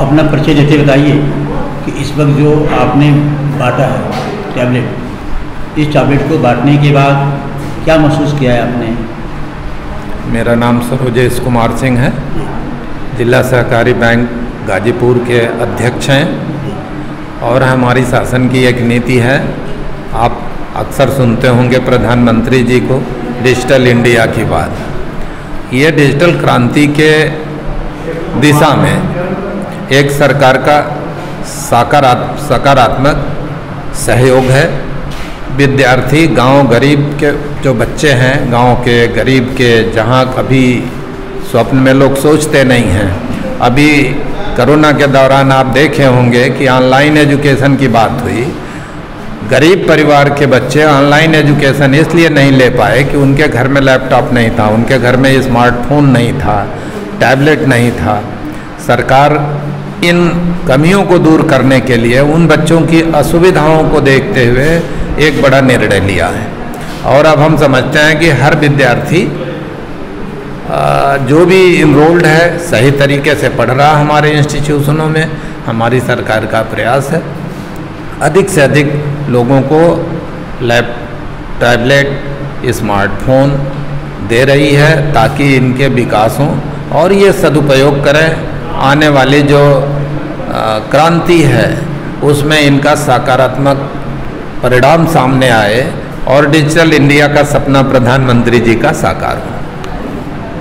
आप अपना परिचय देते बताइए कि इस वक्त जो आपने बांटा है टैबलेट, इस टैबलेट को बांटने के बाद क्या महसूस किया है आपने? मेरा नाम सरोजेश कुमार सिंह है, जिला सहकारी बैंक गाजीपुर के अध्यक्ष हैं। और हमारी शासन की एक नीति है, आप अक्सर सुनते होंगे प्रधानमंत्री जी को डिजिटल इंडिया की बात। ये डिजिटल क्रांति के दिशा में एक सरकार का सकारात्मक सहयोग है। विद्यार्थी, गांव गरीब के जो बच्चे हैं, गांव के गरीब के, जहां कभी स्वप्न में लोग सोचते नहीं हैं। अभी कोरोना के दौरान आप देखे होंगे कि ऑनलाइन एजुकेशन की बात हुई। गरीब परिवार के बच्चे ऑनलाइन एजुकेशन इसलिए नहीं ले पाए कि उनके घर में लैपटॉप नहीं था, उनके घर में स्मार्टफोन नहीं था, टैबलेट नहीं था। सरकार इन कमियों को दूर करने के लिए उन बच्चों की असुविधाओं को देखते हुए एक बड़ा निर्णय लिया है। और अब हम समझते हैं कि हर विद्यार्थी जो भी इनरोल्ड है सही तरीके से पढ़ रहा हमारे इंस्टीट्यूशनों में। हमारी सरकार का प्रयास है अधिक से अधिक लोगों को टैबलेट, स्मार्टफोन दे रही है ताकि इनके विकास हों और ये सदुपयोग करें। आने वाली जो क्रांति है उसमें इनका सकारात्मक परिणाम सामने आए और डिजिटल इंडिया का सपना प्रधानमंत्री जी का साकार हो।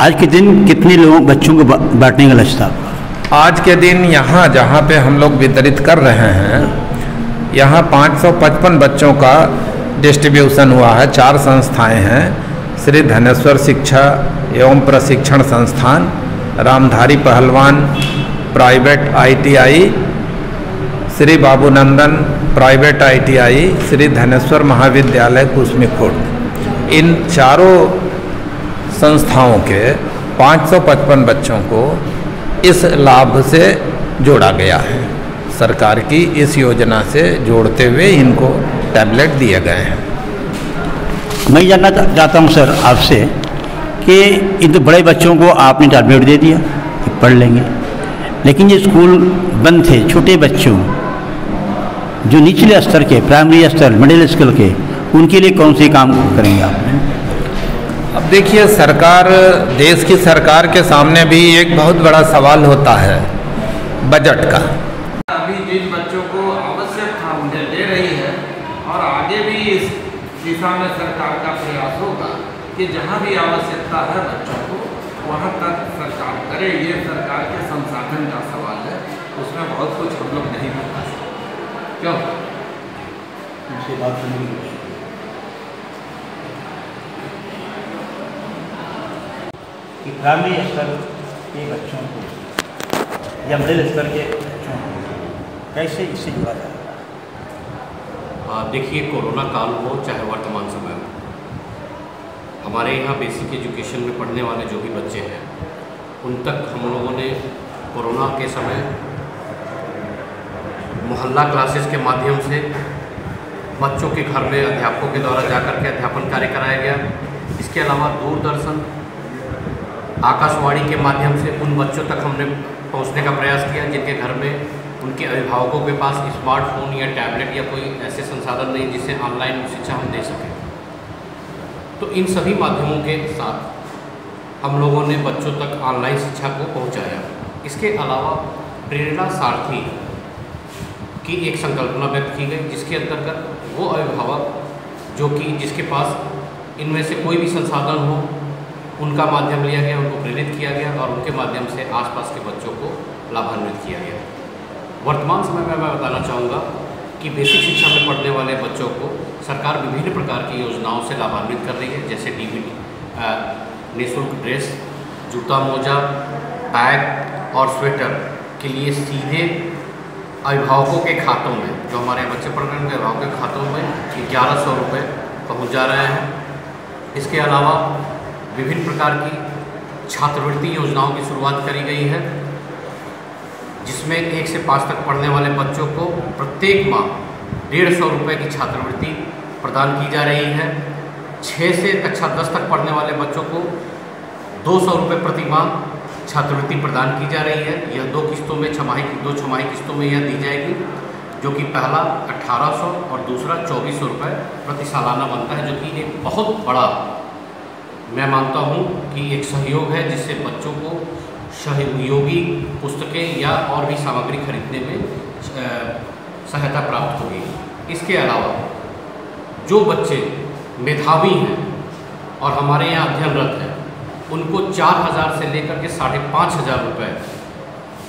आज के दिन कितने लोगों बच्चों को बांटने का लक्ष्य था? आज के दिन यहाँ जहाँ पे हम लोग वितरित कर रहे हैं, यहाँ 555 बच्चों का डिस्ट्रीब्यूशन हुआ है। 4 संस्थाएं हैं, श्री धनेश्वर शिक्षा एवं प्रशिक्षण संस्थान, रामधारी पहलवान private ITI, Shri बाबूनंदन private ITI, Shri Dhaneshwar महाविद्यालय कुसमी-खुर्द। इन चारों संस्थाओं के 555 बच्चों को इस लाभ से जोड़ा गया है। सरकार की इस योजना से जोड़ते हुए इनको टैबलेट दिए गए हैं। मैं जानना चाहता हूँ सर आपसे कि इन तो बड़े बच्चों को आपने टैबलेट दे दिया कि पढ़ लेंगे, लेकिन ये स्कूल बंद थे, छोटे बच्चों जो निचले स्तर के, प्राइमरी स्तर, मिडिल स्कूल के, उनके लिए कौन से काम करेंगे आप? अब देखिए, सरकार, देश की सरकार के सामने भी एक बहुत बड़ा सवाल होता है बजट का। अभी जिन बच्चों को आवश्यक था उन्हें दे रही है और आगे भी इस दिशा में सरकार का प्रयास होगा कि जहां भी आवश्यकता है बच्चों को वहां तक सरकार करे। ये सरकार के संसाधन का सवाल है, उसमें बहुत कुछ हम लोग नहीं बता सकते। क्यों? उनसे बात सुनिए। कि प्राइमरी स्तर के बच्चों को या मिडिल स्तर के बच्चों को कैसे इससे जुड़ा जाएगा? देखिए, कोरोना काल हो चाहे वर्तमान समय हो, हमारे यहाँ बेसिक एजुकेशन में पढ़ने वाले जो भी बच्चे हैं उन तक हम लोगों ने कोरोना के समय मोहल्ला क्लासेस के माध्यम से बच्चों के घर में अध्यापकों के द्वारा जाकर के अध्यापन कार्य कराया गया। इसके अलावा दूरदर्शन, आकाशवाणी के माध्यम से उन बच्चों तक हमने पहुंचने का प्रयास किया जिनके घर में उनके अभिभावकों के पास स्मार्टफोन या टैबलेट या कोई ऐसे संसाधन नहीं जिससे ऑनलाइन शिक्षा हम दे सकें। तो इन सभी माध्यमों के साथ हम लोगों ने बच्चों तक ऑनलाइन शिक्षा को पहुंचाया। इसके अलावा प्रेरणा सारथी की एक संकल्पना व्यक्त की गई जिसके अंतर्गत वो अभिभावक जो कि जिसके पास इनमें से कोई भी संसाधन हो उनका माध्यम लिया गया, उनको प्रेरित किया गया और उनके माध्यम से आसपास के बच्चों को लाभान्वित किया गया। वर्तमान समय में मैं बताना चाहूँगा कि बेसिक शिक्षा में पढ़ने वाले बच्चों को सरकार विभिन्न प्रकार की योजनाओं से लाभान्वित कर रही है, जैसे DBT, निःशुल्क ड्रेस, जूता मोजा, बैग और स्वेटर के लिए सीधे अभिभावकों के खातों में, जो हमारे बच्चे पढ़ रहे हैं उनके अभिभावकों के खातों में 1100 रुपये पहुँच जा रहे हैं। इसके अलावा विभिन्न प्रकार की छात्रवृत्ति योजनाओं की शुरुआत करी गई है जिसमें 1 से 5 तक पढ़ने वाले बच्चों को प्रत्येक माह 150 रुपये की छात्रवृत्ति प्रदान की जा रही है। 6 से कक्षा 10 तक पढ़ने वाले बच्चों को 200 रुपये प्रति माह छात्रवृत्ति प्रदान की जा रही है। यह 2 किस्तों में 2 छमाही किस्तों में यह दी जाएगी, जो कि पहला 1800 और दूसरा 2400 रुपये प्रति सालाना बनता है, जो कि एक बहुत बड़ा, मैं मानता हूँ कि एक सहयोग है, जिससे बच्चों को सहयोगी पुस्तकें या और भी सामग्री खरीदने में सहायता प्राप्त होगी। इसके अलावा जो बच्चे मेधावी हैं और हमारे यहाँ अध्ययनरत हैं, उनको 4000 से लेकर के 5500 रुपये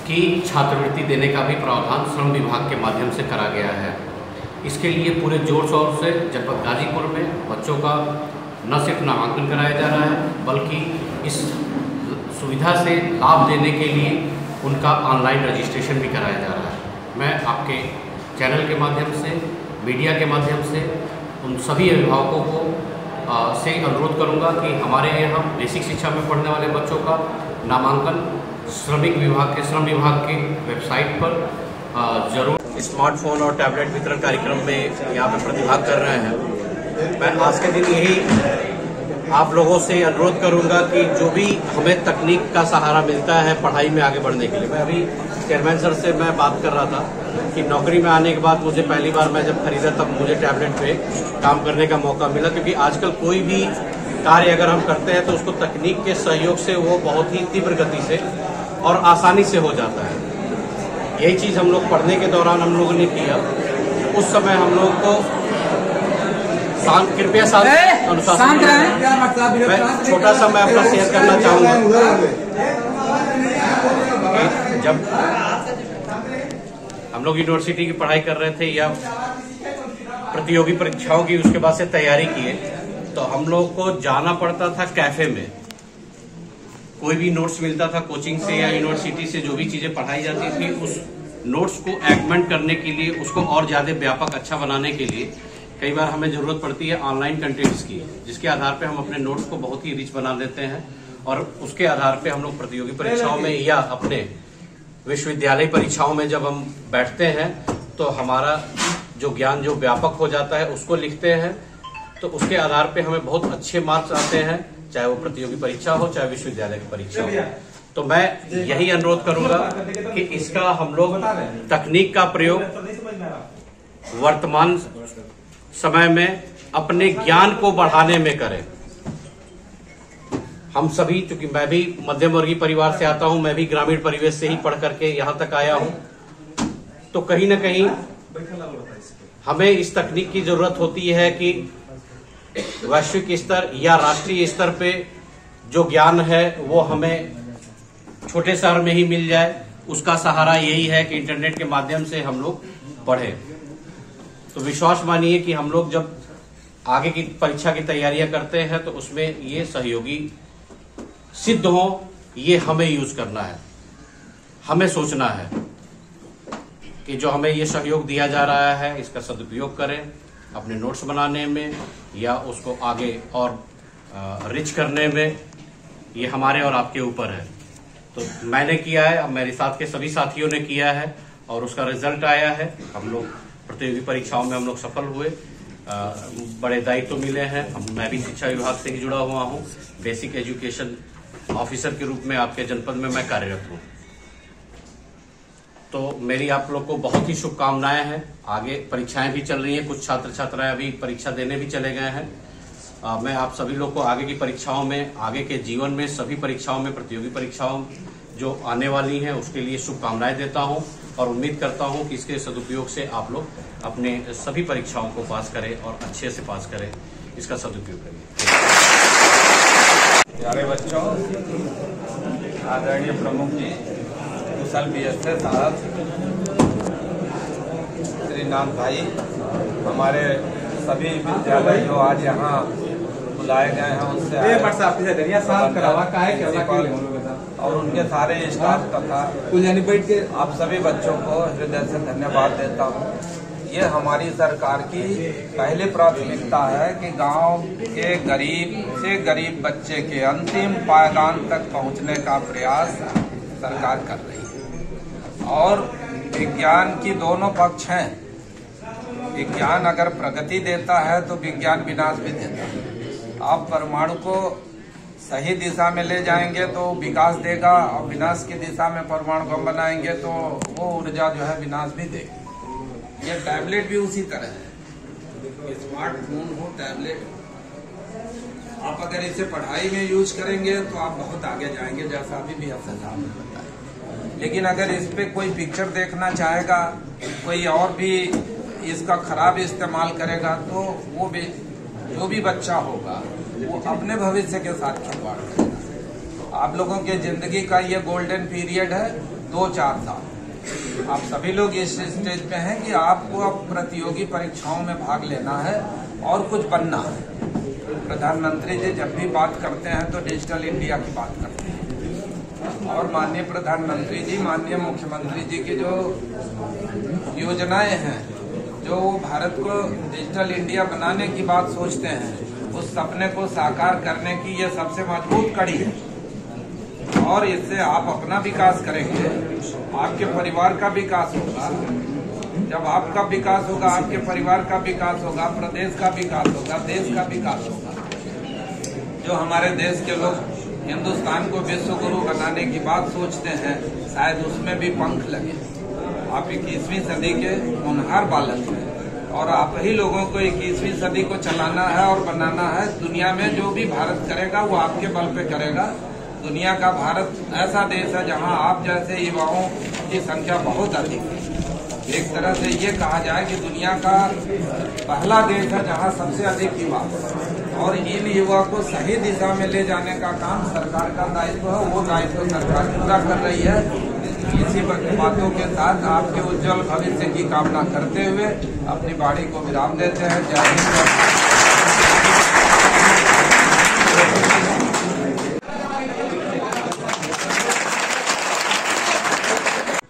की छात्रवृत्ति देने का भी प्रावधान श्रम विभाग के माध्यम से करा गया है। इसके लिए पूरे जोर शोर से जनपद गाजीपुर में बच्चों का न सिर्फ नामांकन कराया जा रहा है, बल्कि इस सुविधा से लाभ लेने के लिए उनका ऑनलाइन रजिस्ट्रेशन भी कराया जा रहा है। मैं आपके चैनल के माध्यम से, मीडिया के माध्यम से उन सभी अभिभावकों को से अनुरोध करूंगा कि हमारे यहाँ बेसिक शिक्षा में पढ़ने वाले बच्चों का नामांकन श्रम विभाग के वेबसाइट पर जरूर। स्मार्टफोन और टैबलेट वितरण कार्यक्रम में यहाँ पे प्रतिभाग कर रहे हैं। मैं आज के दिन यही आप लोगों से अनुरोध करूंगा कि जो भी हमें तकनीक का सहारा मिलता है पढ़ाई में आगे बढ़ने के लिए। मैं अभी चेयरमैन सर से मैं बात कर रहा था कि नौकरी में आने के बाद मुझे पहली बार मैं जब खरीदा तब मुझे टैबलेट पे काम करने का मौका मिला, क्योंकि आजकल कोई भी कार्य अगर हम करते हैं तो उसको तकनीक के सहयोग से वो बहुत ही तीव्र गति से और आसानी से हो जाता है। यही चीज हम लोग पढ़ने के दौरान हम लोगों ने किया। उस समय हम लोग को कृपया अनुशासन मैं छोटा सा मैं अपना शेयर करना चाहूंगा। जब हम लोग यूनिवर्सिटी की पढ़ाई कर रहे थे या प्रतियोगी परीक्षाओं की उसके बाद से तैयारी किए, तो हम लोग को जाना पड़ता था कैफे में। कोई भी नोट्स मिलता था कोचिंग से या यूनिवर्सिटी से, जो भी चीजें पढ़ाई जाती थी, उस नोट्स को एगमेंट करने के लिए, उसको और ज्यादा व्यापक अच्छा बनाने के लिए कई बार हमें जरूरत पड़ती है ऑनलाइन कंटेंट्स की, जिसके आधार पे हम अपने नोट्स को बहुत ही रिच बना लेते हैं और उसके आधार पे हम लोग प्रतियोगी परीक्षाओं में या अपने विश्वविद्यालय परीक्षाओं में जब हम बैठते हैं तो हमारा जो ज्ञान जो व्यापक हो जाता है उसको लिखते हैं, तो उसके आधार पे हमें बहुत अच्छे मार्क्स आते हैं, चाहे वो प्रतियोगी परीक्षा हो चाहे विश्वविद्यालय की परीक्षा हो। तो मैं यही अनुरोध करूंगा कि इसका हम लोग तकनीक का प्रयोग वर्तमान समय में अपने ज्ञान को बढ़ाने में करें। हम सभी, चूंकि मैं भी मध्यम वर्गीय परिवार से आता हूं, मैं भी ग्रामीण परिवेश से ही पढ़ करके यहां तक आया हूं, तो कहीं ना कहीं हमें इस तकनीक की जरूरत होती है कि वैश्विक स्तर या राष्ट्रीय स्तर पे जो ज्ञान है वो हमें छोटे शहर में ही मिल जाए। उसका सहारा यही है कि इंटरनेट के माध्यम से हम लोग पढ़ें। तो विश्वास मानिए कि हम लोग जब आगे की परीक्षा की तैयारियां करते हैं तो उसमें ये सहयोगी सिद्ध हो, ये हमें यूज करना है। हमें सोचना है कि जो हमें ये सहयोग दिया जा रहा है इसका सदुपयोग करें अपने नोट्स बनाने में या उसको आगे और रिच करने में। ये हमारे और आपके ऊपर है। तो मैंने किया है, अब मेरे साथ के सभी साथियों ने किया है और उसका रिजल्ट आया है। हम लोग प्रतियोगी परीक्षाओं में हम लोग सफल हुए, बड़े दायित्व मिले हैं। मैं भी शिक्षा विभाग से ही जुड़ा हुआ हूं, बेसिक एजुकेशन ऑफिसर के रूप में आपके जनपद में मैं कार्यरत हूं। तो मेरी आप लोग को बहुत ही शुभकामनाएं हैं। आगे परीक्षाएं भी चल रही हैं, कुछ छात्र छात्राएं अभी परीक्षा देने भी चले गए हैं। मैं आप सभी लोग को आगे की परीक्षाओं में, आगे के जीवन में सभी परीक्षाओं में, प्रतियोगी परीक्षाओं जो आने वाली हैं उसके लिए शुभकामनाएं देता हूं और उम्मीद करता हूं कि इसके सदुपयोग से आप लोग अपने सभी परीक्षाओं को पास करें और अच्छे से पास करें, इसका सदुपयोग करें। प्यारे बच्चों, आदरणीय प्रमुख जी, कुशल बीएसए साहब, श्रीनाथ भाई, हमारे सभी विद्यालय जो आज यहाँ बुलाए गए हैं उनसे और उनके सारे स्टाफ तथा आप सभी बच्चों को हृदय से धन्यवाद देता हूँ। ये हमारी सरकार की पहली प्राथमिकता है कि गांव के गरीब से गरीब बच्चे के अंतिम पायदान तक पहुंचने का प्रयास सरकार कर रही है। और विज्ञान की दोनों पक्ष हैं। विज्ञान अगर प्रगति देता है तो विज्ञान विनाश भी देता है। आप परमाणु को सही दिशा में ले जाएंगे तो विकास देगा, और विनाश की दिशा में परमाणु बम बनाएंगे तो वो ऊर्जा जो है विनाश भी देगी। ये टैबलेट भी उसी तरह है, स्मार्टफोन हो, टैबलेट, आप अगर इसे पढ़ाई में यूज करेंगे तो आप बहुत आगे जाएंगे, जैसा अभी भी अफसर साहब ने बताया। लेकिन अगर इस पे कोई पिक्चर देखना चाहेगा, कोई और भी इसका खराब इस्तेमाल करेगा, तो वो भी जो भी बच्चा होगा वो अपने भविष्य के साथ खिलवाड़ करेगा। आप लोगों के जिंदगी का ये गोल्डन पीरियड है 2-4 साल। आप सभी लोग इस स्टेज पे हैं कि आपको अब प्रतियोगी परीक्षाओं में भाग लेना है और कुछ बनना है। प्रधानमंत्री जी जब भी बात करते हैं तो डिजिटल इंडिया की बात करते हैं, और माननीय प्रधानमंत्री जी, माननीय मुख्यमंत्री जी की जो योजनाएं हैं, जो भारत को डिजिटल इंडिया बनाने की बात सोचते हैं, उस सपने को साकार करने की ये सबसे मजबूत कड़ी है। और इससे आप अपना विकास करेंगे, आपके परिवार का विकास होगा। जब आपका विकास होगा, आपके परिवार का विकास होगा, प्रदेश का विकास होगा, देश का विकास होगा। जो हमारे देश के लोग हिंदुस्तान को विश्व गुरु बनाने की बात सोचते हैं, शायद उसमें भी पंख लगे। आप 21वीं सदी के होनहार बालक हैं, और आप ही लोगों को 21वीं सदी को चलाना है और बनाना है। दुनिया में जो भी भारत करेगा वो आपके बल पे करेगा। दुनिया का भारत ऐसा देश है जहां आप जैसे युवाओं की संख्या बहुत अधिक है। एक तरह से ये कहा जाए कि दुनिया का पहला देश है जहां सबसे अधिक युवा, और इन युवा को सही दिशा में ले जाने का काम सरकार का दायित्व है। वो दायित्व सरकार पूरा कर रही है। इसी बातों के साथ आपके उज्जवल भविष्य की कामना करते हुए अपनी वाणी को विराम देते हैं। जय हिंद।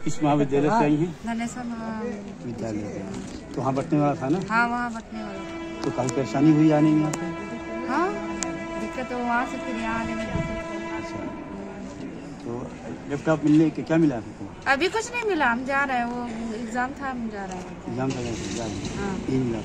इस महाविद्यालय से आई हैं? धनेश्वर महाविद्यालय। तो वहाँ बैठने वाला था ना? हाँ, वहाँ बैठने वाला। तो काफी परेशानी हुई आने में यहाँ पे? हाँ, दिक्कत तो वहाँ से फिर यहाँ आने में दिक्कत। अच्छा, तो लैपटॉप मिलने के क्या मिला आपको? अभी कुछ नहीं मिला, हम जा रहे हैं, वो एग्जाम था, हम जा रहे हैं। एग्जाम था, हाँ। ये मिला।